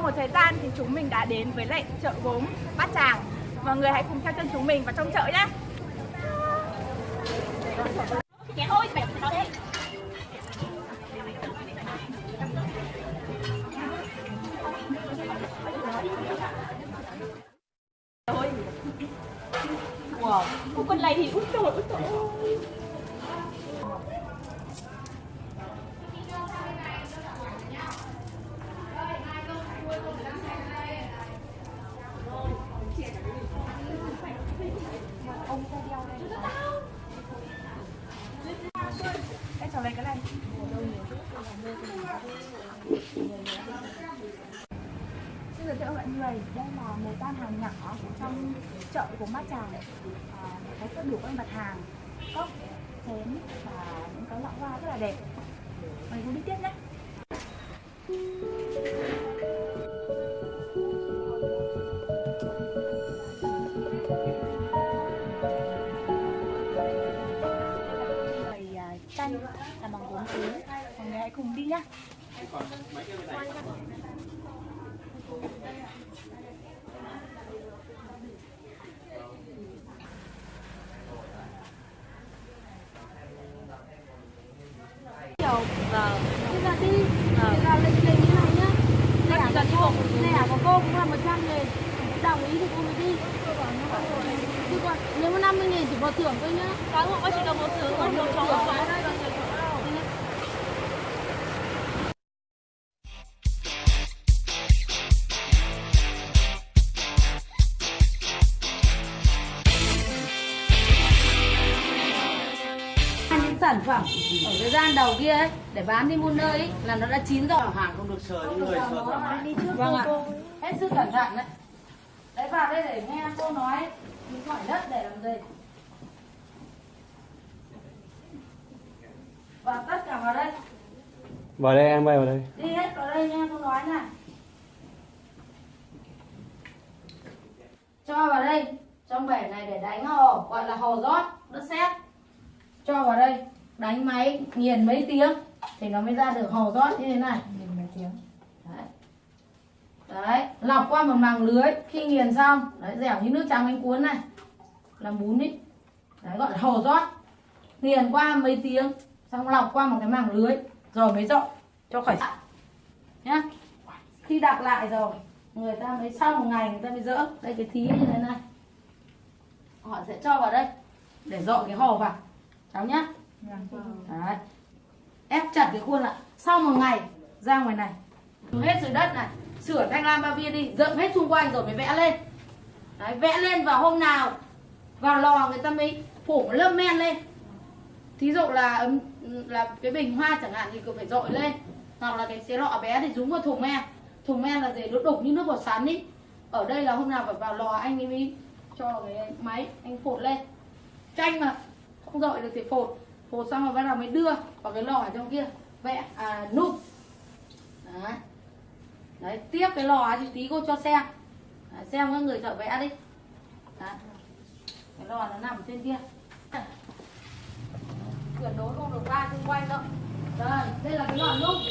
Sau một thời gian thì chúng mình đã đến với lại chợ gốm Bát Tràng. Mọi người hãy cùng theo chân chúng mình vào trong chợ nhé. Thôi, wow, một con này thì út trời ơi. Em cháu lấy cái này. Xin giới thiệu mọi người, đây là một gian hàng nhỏ trong chợ của Bát Tràng. Có rất đủ các mặt hàng, cốc, chén và những cái lọ hoa rất là đẹp. Mời cùng đi tiếp nhé. Chanh làm bằng gốm sứ, mọi người hãy cùng đi nhé. Bây giờ đi, bây giờ lịch trình như này nhá. Này à, có cô cũng là 100.000, đồng ý thì cô mới đi. Chứ còn nếu mà 50.000 chỉ vào thưởng thôi nhá. Có một chỉ đồng một sứ, còn một chó có đây. Những sản phẩm ở cái gian đầu kia ấy để bán đi muôn nơi ấy, là nó đã chín rồi. Hàng không được sờ những người sờ thoải mái. Vâng ạ. Hết sức cẩn thận đấy. Đấy, vào đây để nghe cô nói những hỏi đất để làm gì. Và tất cả vào đây. Vào đây em vào đây. Đi hết vào đây nghe cô nói này. Cho vào đây trong bể này để đánh hồ, gọi là hồ rót đất sét. Cho vào đây đánh máy nghiền mấy tiếng thì nó mới ra được hồ rót như thế này. Nghiền mấy tiếng. Đấy. Đấy, lọc qua một màng lưới. Khi nghiền xong, đấy, dẻo như nước trắng bánh cuốn này, làm bún ý. Đấy, gọi là hồ rót. Nghiền qua mấy tiếng, xong lọc qua một cái màng lưới, rồi mới dọn cho khỏi sạch nhá. Khi đặt lại rồi, người ta mới sau một ngày người ta mới dỡ. Đây cái thí như thế này, họ sẽ cho vào đây để dọn cái hồ vào cháu nhá. Đấy, ép chặt cái khuôn lại. Sau một ngày ra ngoài này hết dưới đất này, sửa thanh lam ba viên đi, dợm hết xung quanh rồi mới vẽ lên. Đấy, vẽ lên vào hôm nào vào lò người ta mới phủ một lớp men lên. Thí dụ là cái bình hoa chẳng hạn thì cứ phải dội lên, hoặc là cái xé lọ bé thì dúng vào thùng men. Thùng men là gì, nó đục như nước bọt sắn ý. Ở đây là hôm nào phải vào lò anh ấy mới cho cái máy anh phột lên. Chanh mà không dội được thì phột xong rồi bắt đầu mới đưa vào cái lò ở trong kia vẽ nung. Đấy. Đấy, tiếp cái lò thì tí cô cho xem. Đấy, xem các người thợ vẽ đi. Đấy. Cái lò nó nằm trên kia. Tuyệt đối không được va xung quanh đâu. Đây, đây là cái lò nung.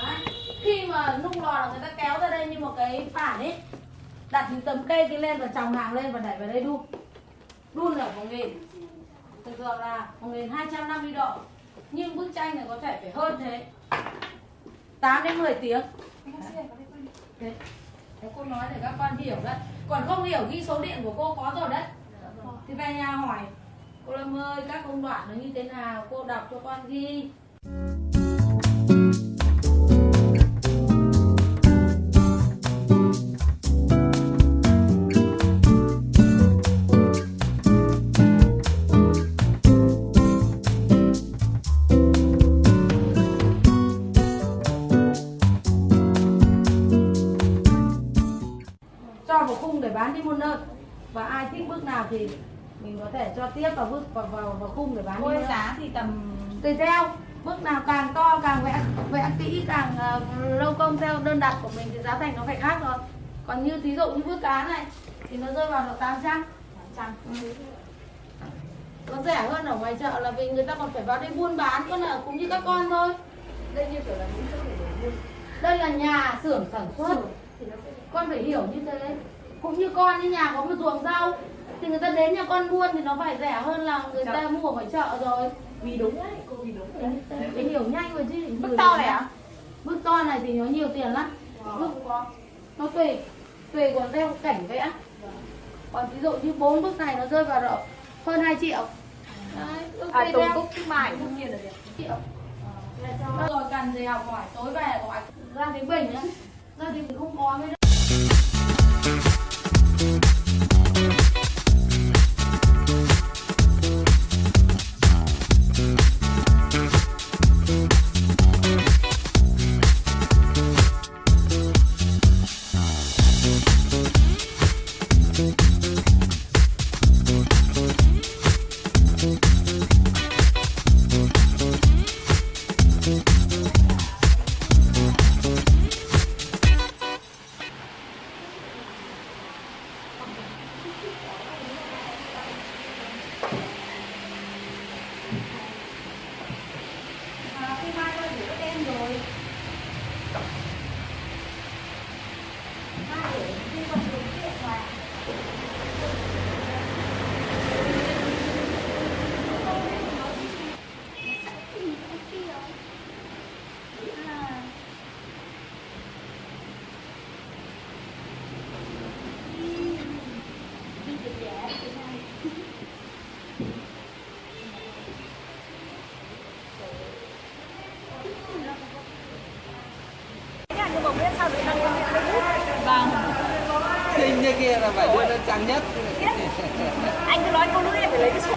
Đấy. Khi mà nung lò là người ta kéo ra đây như một cái phản ấy, đặt những tấm kê kia lên và chồng hàng lên và đẩy vào đây đun. Đun ở 1000, thường thường là 1250 độ. Nhưng bức tranh này có thể phải hơn thế, 8 đến 10 tiếng. Đấy. Thế cô nói để các con hiểu đấy. Còn không hiểu ghi số điện của cô có rồi đấy. Thì về nhà hỏi cô Lâm ơi các công đoạn nó như thế nào, cô đọc cho con ghi. Cho vào khung để bán đi muôn nơi. Và ai thích bước nào thì mình có thể cho tiếp vào vào khung để bán đi. Giá thì tầm tùy theo, bước nào càng to càng vẽ kỹ, càng lâu công theo đơn đặt của mình thì giá thành nó phải khác rồi. Còn như thí dụ như bước cá này thì nó rơi vào độ 800. Nó rẻ hơn ở ngoài chợ là vì người ta còn phải vào đây buôn bán, con là cũng như các con thôi. Đây như kiểu là những chỗ để buôn. Đây là nhà xưởng sản xuất Con phải hiểu như thế. Cũng như con như nhà có một ruộng rau thì người ta đến nhà con buôn thì nó phải rẻ hơn là người ta mua ở ngoài chợ rồi. Vì đúng đấy, cô vì đúng đấy. Phải hiểu nhanh rồi chứ. Bức to này ạ? Bức to này thì nó nhiều tiền lắm. Bức nó tùy còn theo cảnh vẽ. Còn ví dụ như 4 bức này nó rơi vào độ hơn 2 triệu. Đấy, Tùng Cúc Trúc Mai đương nhiên là đẹp. Triệu. Rồi cần gì học hỏi tối về gọi ra đến Bình á. Ra đến Bình không có mới Xinh như kia là phải đưa lên trang nhất. Anh cứ nói câu nữa em phải lấy cái sổ.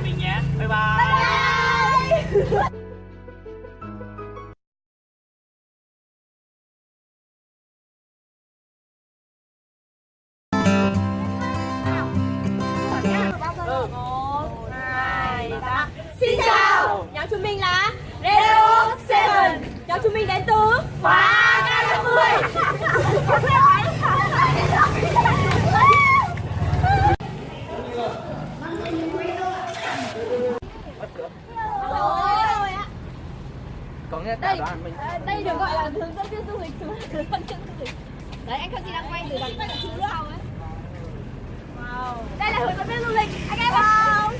mình nhé. Bye bye. Xin chào, nhóm chúng mình là Leo Seven. Nhóm chúng mình đến từ Khóa K50. Có nghe cả đoàn mình. Đây được gọi là hướng dẫn viên du lịch. Đấy, anh Khang đang quay từ đằng trước sau ấy. Wow. Đây là hướng dẫn viên du lịch. Anh em vào.